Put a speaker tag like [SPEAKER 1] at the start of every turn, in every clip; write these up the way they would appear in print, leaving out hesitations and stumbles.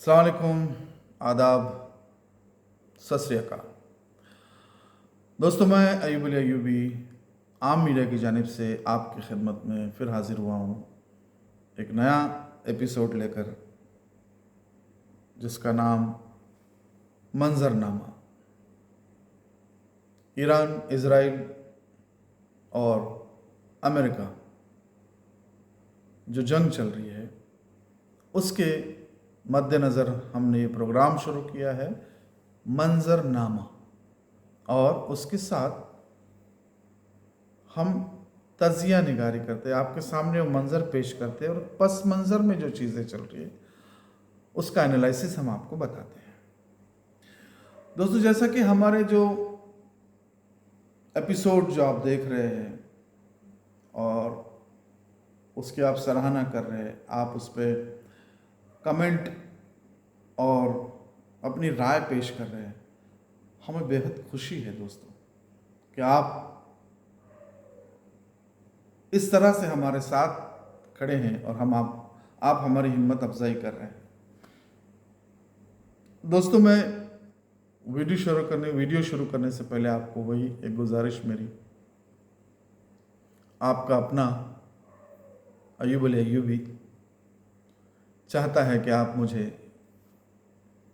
[SPEAKER 1] अस्सलाम वालेकुम, आदाब, सत श्री अकाल। दोस्तों, मैं अयूब अली अयूबी आम मीडिया की जानिब से आपकी खिदमत में फिर हाजिर हुआ हूँ एक नया एपिसोड लेकर, जिसका नाम मंजरनामा। ईरान, इज़राइल और अमेरिका जो जंग चल रही है, उसके मद्देनज़र हमने ये प्रोग्राम शुरू किया है मंजरनामा, और उसके साथ हम तजिया निगारी करते हैं, आपके सामने वो मंज़र पेश करते हैं और पस मंज़र में जो चीज़ें चल रही है उसका एनालिसिस हम आपको बताते हैं। दोस्तों, जैसा कि हमारे जो एपिसोड जो आप देख रहे हैं और उसकी आप सराहना कर रहे हैं, आप उस पर कमेंट और अपनी राय पेश कर रहे हैं, हमें बेहद खुशी है दोस्तों कि आप इस तरह से हमारे साथ खड़े हैं और आप हमारी हिम्मत अफजाई कर रहे हैं। दोस्तों, मैं वीडियो शुरू करने से पहले आपको वही एक गुजारिश मेरी, आपका अपना अयूब अली अयूबी चाहता है कि आप मुझे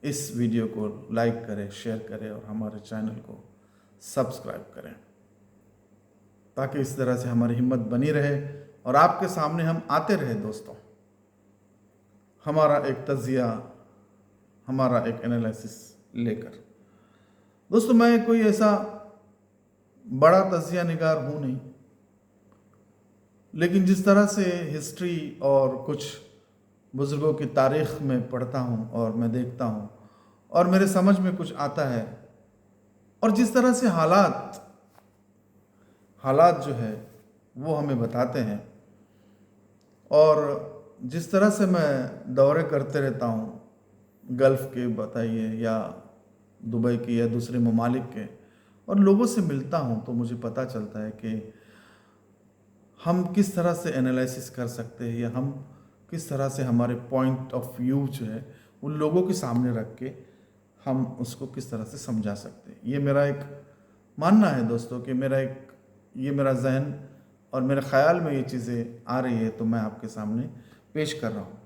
[SPEAKER 1] इस वीडियो को लाइक करें, शेयर करें और हमारे चैनल को सब्सक्राइब करें, ताकि इस तरह से हमारी हिम्मत बनी रहे और आपके सामने हम आते रहे दोस्तों, हमारा एक तजिया, हमारा एक एनालिसिस लेकर। दोस्तों, मैं कोई ऐसा बड़ा तजिया निगार हूँ नहीं, लेकिन जिस तरह से हिस्ट्री और कुछ बुज़ुर्गों की तारीख़ में पढ़ता हूँ और मैं देखता हूँ और मेरे समझ में कुछ आता है, और जिस तरह से हालात जो है वो हमें बताते हैं, और जिस तरह से मैं दौरे करते रहता हूँ, गल्फ़ के बताइए या दुबई की या दूसरे ममालिक के, और लोगों से मिलता हूँ, तो मुझे पता चलता है कि हम किस तरह से एनालिसिस कर सकते हैं, या हम किस तरह से हमारे पॉइंट ऑफ व्यू जो है उन लोगों के सामने रख के हम उसको किस तरह से समझा सकते हैं। ये मेरा एक मानना है दोस्तों कि ये मेरा जहन और मेरे ख्याल में ये चीज़ें आ रही है, तो मैं आपके सामने पेश कर रहा हूँ।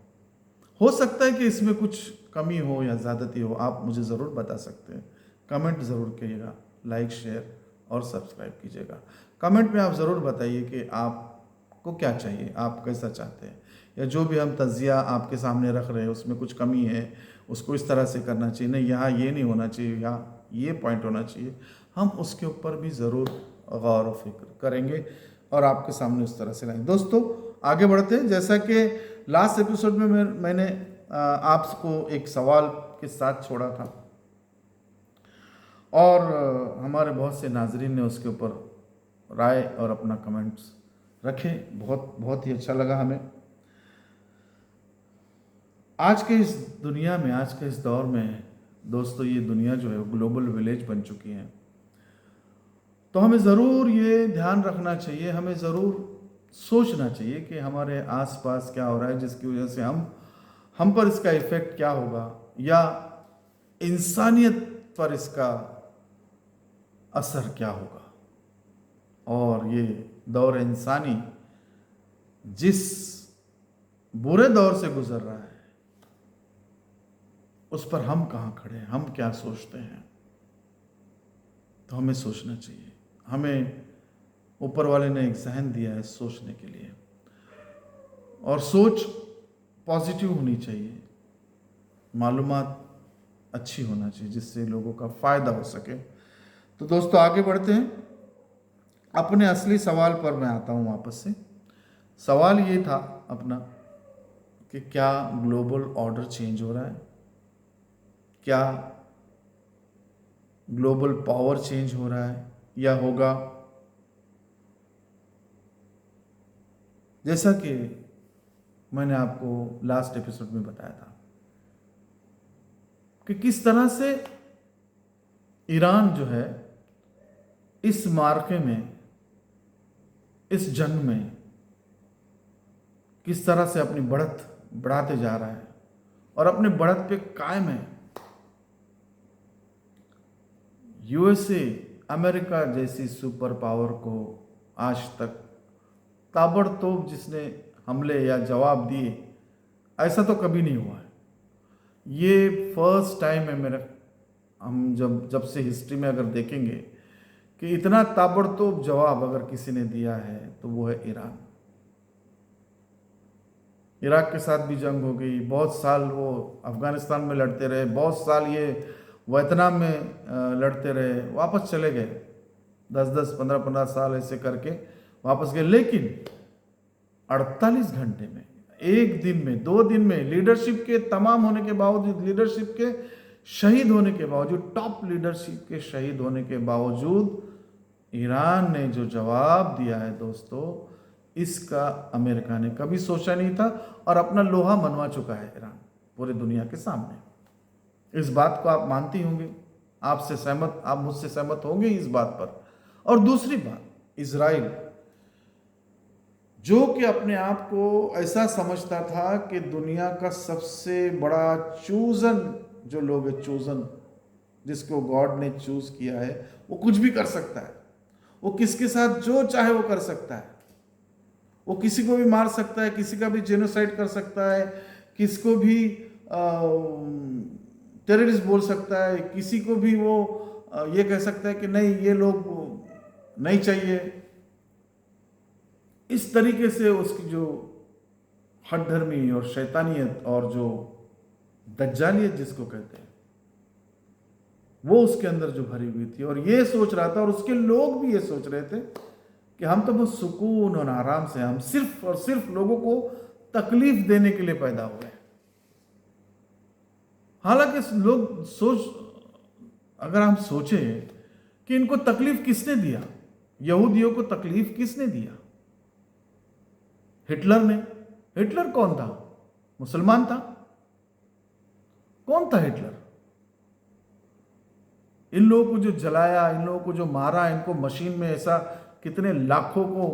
[SPEAKER 1] हो सकता है कि इसमें कुछ कमी हो या ज़्यादती हो, आप मुझे ज़रूर बता सकते हैं। कमेंट ज़रूर करिएगा, लाइक, शेयर और सब्सक्राइब कीजिएगा। कमेंट में आप ज़रूर बताइए कि आपको क्या चाहिए, आप कैसा चाहते हैं, या जो भी हम तजिया आपके सामने रख रहे हैं उसमें कुछ कमी है, उसको इस तरह से करना चाहिए, नहीं यहाँ ये नहीं होना चाहिए, यहाँ ये पॉइंट होना चाहिए, हम उसके ऊपर भी ज़रूर गौर व फिक्र करेंगे और आपके सामने उस तरह से लाएंगे। दोस्तों, आगे बढ़ते हैं। जैसा कि लास्ट एपिसोड में मैंने आपको एक सवाल के साथ छोड़ा था, और हमारे बहुत से नाजरीन ने उसके ऊपर राय और अपना कमेंट्स रखे। बहुत ही अच्छा लगा हमें। आज के इस दुनिया में, आज के इस दौर में दोस्तों, ये दुनिया जो है ग्लोबल विलेज बन चुकी है, तो हमें ज़रूर ये ध्यान रखना चाहिए, हमें ज़रूर सोचना चाहिए कि हमारे आसपास क्या हो रहा है, जिसकी वजह से हम पर इसका इफ़ेक्ट क्या होगा, या इंसानियत पर इसका असर क्या होगा। और ये दौर इंसानी जिस बुरे दौर से गुजर रहा है, उस पर हम कहाँ खड़े हैं, हम क्या सोचते हैं। तो हमें सोचना चाहिए। हमें ऊपर वाले ने एक जहन दिया है सोचने के लिए, और सोच पॉजिटिव होनी चाहिए, मालूमात अच्छी होना चाहिए, जिससे लोगों का फ़ायदा हो सके। तो दोस्तों, आगे बढ़ते हैं। अपने असली सवाल पर मैं आता हूँ वापस से। सवाल ये था अपना कि क्या ग्लोबल ऑर्डर चेंज हो रहा है, क्या ग्लोबल पावर चेंज हो रहा है या होगा। जैसा कि मैंने आपको लास्ट एपिसोड में बताया था कि किस तरह से ईरान जो है इस मार्के में, इस जंग में किस तरह से अपनी बढ़त बढ़ाते जा रहा है, और अपने बढ़त पे कायम है। यूएसए, अमेरिका जैसी सुपर पावर को आज तक ताबड़तोड़ जिसने हमले या जवाब दिए, ऐसा तो कभी नहीं हुआ है। ये फर्स्ट टाइम है मेरा, हम जब जब से हिस्ट्री में अगर देखेंगे कि इतना ताबड़तोड़ जवाब अगर किसी ने दिया है तो वो है ईरान। इराक के साथ भी जंग हो गई, बहुत साल वो अफगानिस्तान में लड़ते रहे, बहुत साल ये वियतनाम में लड़ते रहे, वापस चले गए, 10-10, 15-15 साल ऐसे करके वापस गए। लेकिन 48 घंटे में, एक दिन में, 2 दिन में, लीडरशिप के तमाम होने के बावजूद, लीडरशिप के शहीद होने के बावजूद, टॉप लीडरशिप के शहीद होने के बावजूद ईरान ने जो जवाब दिया है दोस्तों, इसका अमेरिका ने कभी सोचा नहीं था और अपना लोहा मनवा चुका है ईरान पूरी दुनिया के सामने। इस बात को आप मानती होंगे, आपसे सहमत, आप मुझसे सहमत होंगे इस बात पर। और दूसरी बात, इजराइल जो कि अपने आप को ऐसा समझता था कि दुनिया का सबसे बड़ा चूजन जो लोग है, चूजन जिसको गॉड ने चूज किया है, वो कुछ भी कर सकता है, वो किसके साथ जो चाहे वो कर सकता है, वो किसी को भी मार सकता है, किसी का भी जेनोसाइड कर सकता है, किसको भी टेररिस्ट बोल सकता है, किसी को भी वो ये कह सकता है कि नहीं ये लोग नहीं चाहिए। इस तरीके से उसकी जो हठधर्मी और शैतानियत और जो दज्जालियत जिसको कहते हैं, वो उसके अंदर जो भरी हुई थी, और ये सोच रहा था और उसके लोग भी ये सोच रहे थे कि हम तो बहुत सुकून और आराम से, हम सिर्फ और सिर्फ लोगों को तकलीफ देने के लिए पैदा हुए हैं। हालांकि लोग अगर हम सोचें कि इनको तकलीफ किसने दिया, यहूदियों को तकलीफ किसने दिया? हिटलर ने। हिटलर कौन था? मुसलमान था। कौन था हिटलर? इन लोगों को जो जलाया, इन लोगों को जो मारा, इनको मशीन में ऐसा कितने लाखों को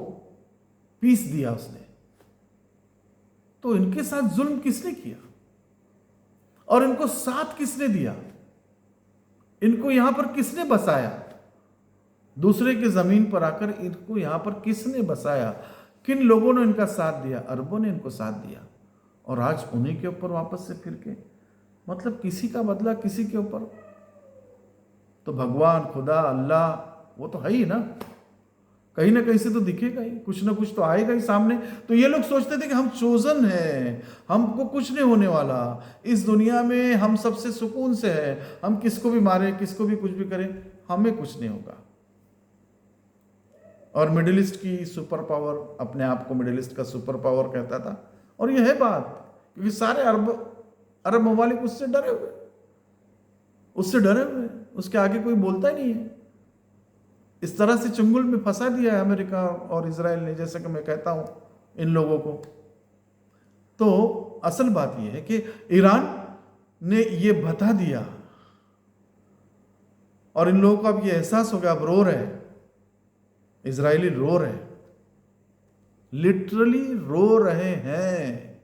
[SPEAKER 1] पीस दिया उसने, तो इनके साथ जुल्म किसने किया और इनको साथ किसने दिया? इनको यहां पर किसने बसाया? दूसरे की जमीन पर आकर इनको यहां पर किसने बसाया? किन लोगों ने इनका साथ दिया? अरबों ने इनको साथ दिया, और आज उन्हीं के ऊपर वापस से फिर के, मतलब किसी का बदला किसी के ऊपर। तो भगवान, खुदा, अल्लाह वो तो है ही ना, कहीं ना कहीं से तो दिखेगा ही, कुछ ना कुछ तो आएगा ही सामने। तो ये लोग सोचते थे कि हम चोजन हैं, हमको कुछ नहीं होने वाला, इस दुनिया में हम सबसे सुकून से है, हम किसको भी मारें, किसको भी कुछ भी करें, हमें कुछ नहीं होगा। और मिडिल ईस्ट की सुपर पावर, अपने आप को मिडिल ईस्ट का सुपर पावर कहता था, और यह है बात, क्योंकि सारे अरब ममालिक उससे डरे हुए, उसके आगे कोई बोलता ही नहीं है। इस तरह से चंगुल में फंसा दिया है अमेरिका और इजराइल ने, जैसे कि मैं कहता हूं इन लोगों को। तो असल बात यह है कि ईरान ने यह बता दिया और इन लोगों को अब यह एहसास हो गया, अब रो रहे, इजरायली रो रहे, लिटरली रो रहे हैं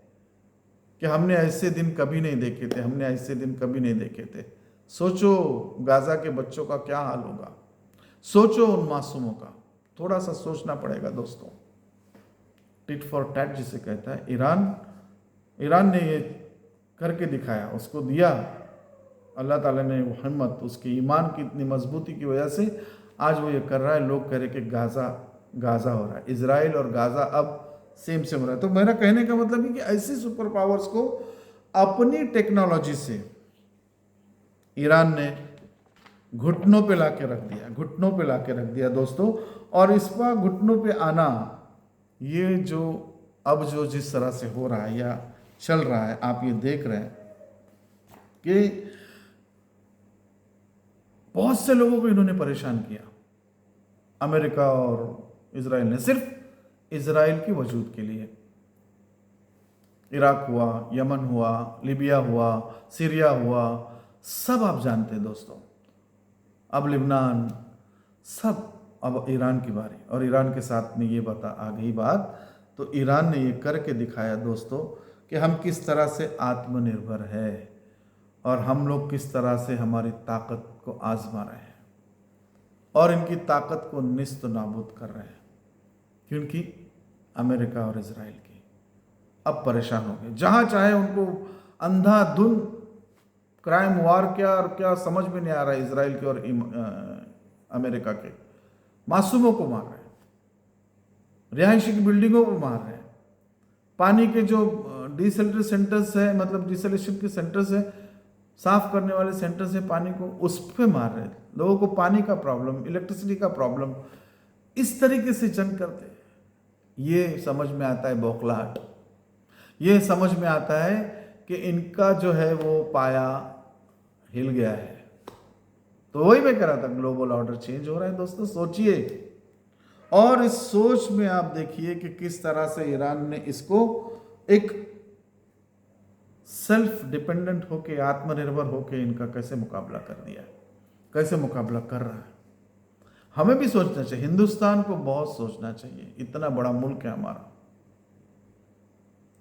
[SPEAKER 1] कि हमने ऐसे दिन कभी नहीं देखे थे, हमने ऐसे दिन कभी नहीं देखे थे। सोचो गाजा के बच्चों का क्या हाल होगा, सोचो उन मासूमों का, थोड़ा सा सोचना पड़ेगा दोस्तों। टिट फॉर टैट जिसे कहता है, ईरान ने ये करके दिखाया, उसको दिया अल्लाह ताला ने वो हिम्मत, उसके ईमान की इतनी मजबूती की वजह से आज वो ये कर रहा है। लोग कह रहे कि गाजा हो रहा है, इजराइल और गाजा अब सेम हो रहा है। तो मेरा कहने का मतलब है कि ऐसी सुपर पावर्स को अपनी टेक्नोलॉजी से ईरान ने घुटनों पे लाके रख दिया दोस्तों। और इस पर घुटनों पे आना, ये जो अब जो जिस तरह से हो रहा है या चल रहा है, आप ये देख रहे हैं कि बहुत से लोगों को इन्होंने परेशान किया, अमेरिका और इजराइल ने, सिर्फ इजराइल की वजूद के लिए। इराक हुआ, यमन हुआ, लीबिया हुआ, सीरिया हुआ, सब आप जानते हैं दोस्तों, अब लिबनान, सब अब ईरान की बारी। और ईरान के साथ में ये आ गई बात, तो ईरान ने ये करके दिखाया दोस्तों कि हम किस तरह से आत्मनिर्भर है और हम लोग किस तरह से हमारी ताकत को आजमा रहे हैं और इनकी ताकत को निस्त नाबूद कर रहे हैं, क्योंकि अमेरिका और इजराइल की अब परेशान हो गए। जहाँ चाहे उनको अंधाधुन क्राइम वार क्या और क्या समझ में नहीं आ रहा है। इजराइल के और अमेरिका के मासूमों को मार रहे हैं, रिहायशी की बिल्डिंगों को मार रहे हैं, पानी के जो डिसैलिनेशन सेंटर्स है, मतलब डिसैलिनेशन के सेंटर्स है, साफ करने वाले सेंटर्स है पानी को, उस पर मार रहे हैं। लोगों को पानी का प्रॉब्लम, इलेक्ट्रिसिटी का प्रॉब्लम, इस तरीके से जंग करते हैं। ये समझ में आता है बौखलाहट, ये समझ में आता है कि इनका जो है वो पाया हिल गया है। तो वही मैं कह रहा था, ग्लोबल ऑर्डर चेंज हो रहा है दोस्तों, सोचिए। और इस सोच में आप देखिए कि किस तरह से ईरान ने इसको एक सेल्फ डिपेंडेंट होके, आत्मनिर्भर होके इनका कैसे मुकाबला कर दिया है, कैसे मुकाबला कर रहा है। हमें भी सोचना चाहिए, हिंदुस्तान को बहुत सोचना चाहिए, इतना बड़ा मुल्क है हमारा।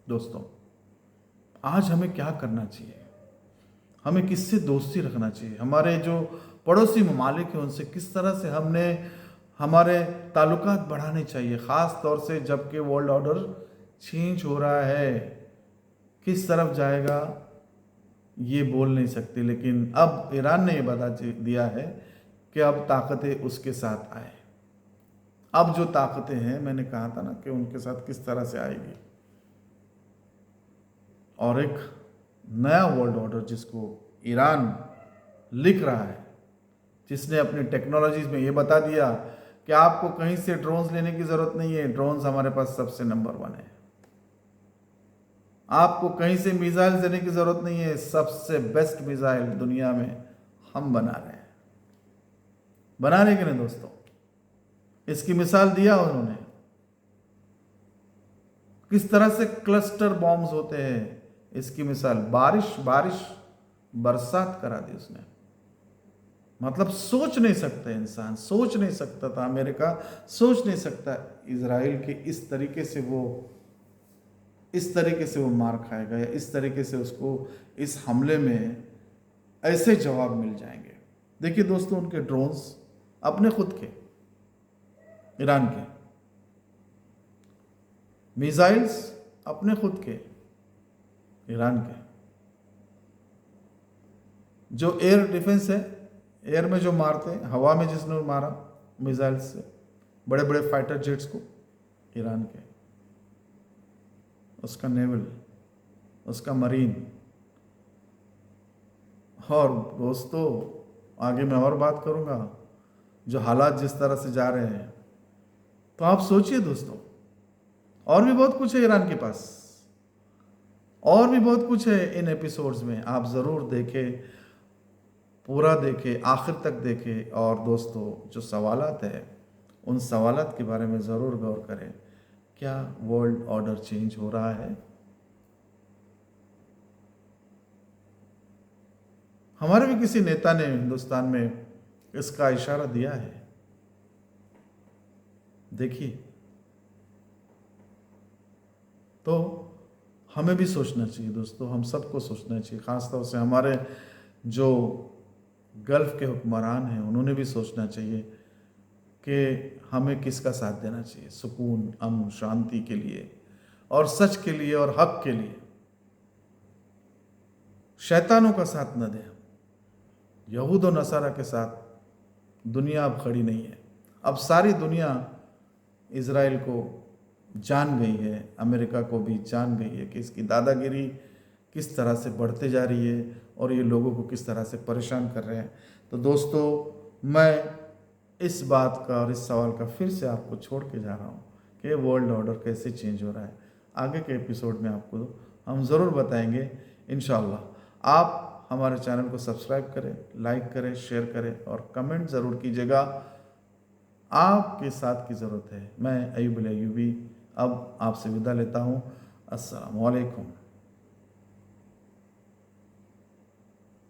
[SPEAKER 1] दोस्तों, आज हमें क्या करना चाहिए, हमें किससे दोस्ती रखना चाहिए, हमारे जो पड़ोसी ममालिक हैं उनसे किस तरह से हमने हमारे ताल्लुकात बढ़ाने चाहिए, ख़ास तौर से जबकि वर्ल्ड ऑर्डर चेंज हो रहा है। किस तरफ जाएगा ये बोल नहीं सकते, लेकिन अब ईरान ने ये बता दिया है कि अब ताकतें उसके साथ आए। अब जो ताकतें हैं, मैंने कहा था ना कि उनके साथ किस तरह से आएगी, और एक नया वर्ल्ड ऑर्डर जिसको ईरान लिख रहा है, जिसने अपनी टेक्नोलॉजीज में ये बता दिया कि आपको कहीं से ड्रोन्स लेने की ज़रूरत नहीं है, ड्रोन्स हमारे पास सबसे नंबर 1 है। आपको कहीं से मिसाइल देने की ज़रूरत नहीं है, सबसे बेस्ट मिसाइल दुनिया में हम बना रहे हैं। बना रहे कि नहीं दोस्तों? इसकी मिसाल दिया उन्होंने, किस तरह से क्लस्टर बॉम्ब्स होते हैं, इसकी मिसाल बारिश बरसात करा दी उसने। मतलब सोच नहीं सकता इंसान, सोच नहीं सकता था, अमेरिका सोच नहीं सकता इजराइल के इस तरीके से वो मार खाएगा, या इस तरीके से उसको इस हमले में ऐसे जवाब मिल जाएंगे। देखिए दोस्तों, उनके ड्रोन्स अपने खुद के, ईरान के मिसाइल्स अपने खुद के, ईरान के जो एयर डिफेंस है, एयर में जो मारते हैं, हवा में जिसने मारा मिसाइल से बड़े बड़े फाइटर जेट्स को, ईरान के, उसका नेवल, उसका मरीन। और दोस्तों, आगे मैं और बात करूंगा, जो हालात जिस तरह से जा रहे हैं, तो आप सोचिए दोस्तों, और भी बहुत कुछ है ईरान के पास, और भी बहुत कुछ है इन एपिसोड्स में। आप ज़रूर देखें, पूरा देखें, आखिर तक देखें। और दोस्तों, जो सवालात है, उन सवालात के बारे में ज़रूर गौर करें। क्या वर्ल्ड ऑर्डर चेंज हो रहा है? हमारे भी किसी नेता ने हिंदुस्तान में इसका इशारा दिया है, देखिए। तो हमें भी सोचना चाहिए दोस्तों, हम सबको सोचना चाहिए, ख़ासतौर से हमारे जो गल्फ़ के हुक्मरान हैं, उन्होंने भी सोचना चाहिए कि हमें किसका साथ देना चाहिए, सुकून, अमन, शांति के लिए, और सच के लिए, और हक के लिए। शैतानों का साथ न दें। यहूद और नसारा के साथ दुनिया अब खड़ी नहीं है। अब सारी दुनिया इजराइल को जान गई है, अमेरिका को भी जान गई है कि इसकी दादागिरी किस तरह से बढ़ते जा रही है और ये लोगों को किस तरह से परेशान कर रहे हैं। तो दोस्तों, मैं इस बात का और इस सवाल का फिर से आपको छोड़ के जा रहा हूँ कि वर्ल्ड ऑर्डर कैसे चेंज हो रहा है। आगे के एपिसोड में आपको हम ज़रूर बताएंगे इंशाल्लाह। आप हमारे चैनल को सब्सक्राइब करें, लाइक करें, शेयर करें और कमेंट ज़रूर कीजिएगा। आपके साथ की ज़रूरत है। मैं अयूब अल अयूबी अब आपसे विदा लेता हूँ। अस्सलामु अलैकुम।